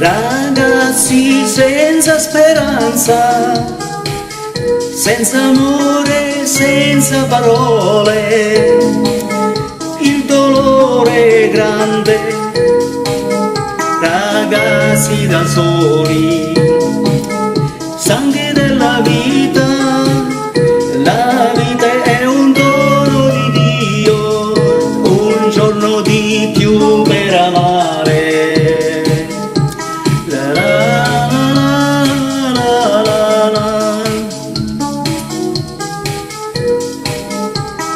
Ragazzi senza speranza, senza amore, senza parole, il dolore è grande, ragazzi da soli, sangue della vita, la vita è un dono di Dio, un giorno di più per amare.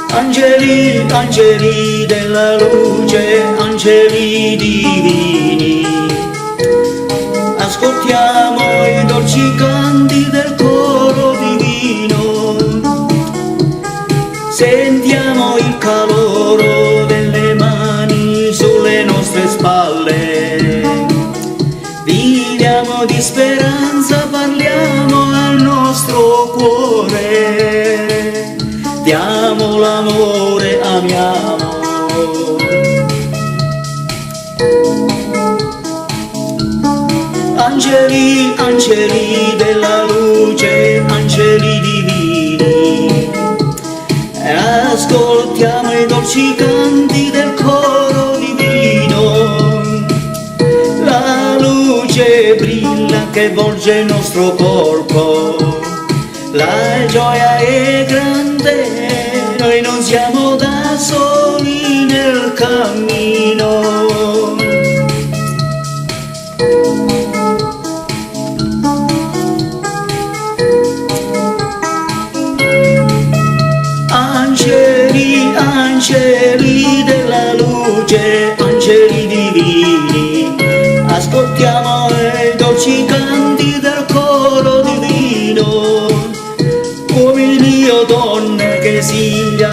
Angeli, angeli della luce, angeli divini, ascoltiamo i dolci canti del coro divino, sentiamo il calore delle mani sulle nostre spalle, viviamo di speranza, parliamo al nostro cuore. Diamo l'amore, amiamo. Angeli, angeli della luce, angeli divini, ascoltiamo i dolci canti del coro divino. La luce brilla che volge il nostro corpo, la gioia è grande, noi non siamo da soli nel cammino. Angeli, angeli della luce, angeli divini, ascoltiamo i dolci canti del coro divino. Uomini o donne che sia,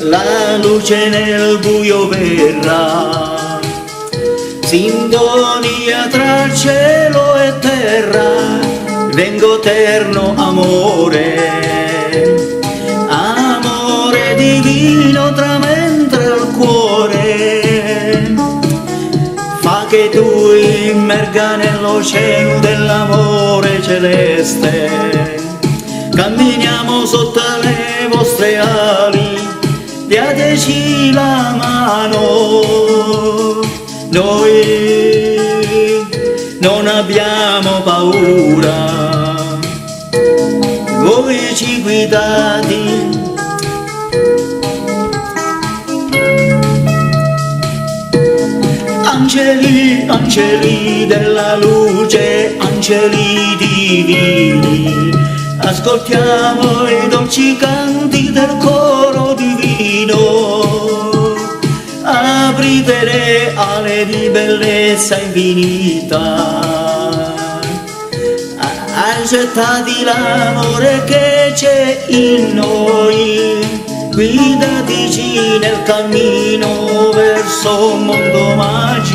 la luce nel buio verrà, sintonia tra cielo e terra, vengo eterno amore, amore divino tramentra il cuore, fa che tu immerga nell'oceano dell'amore celeste. Camminiamo sotto le vostre ali, dateci la mano, noi non abbiamo paura, voi ci guidate. Angeli, angeli della luce, angeli divini, ascoltiamo i dolci canti del coro divino, aprite le ali di bellezza infinita, accettati l'amore che c'è in noi, guidatici nel cammino verso un mondo magico.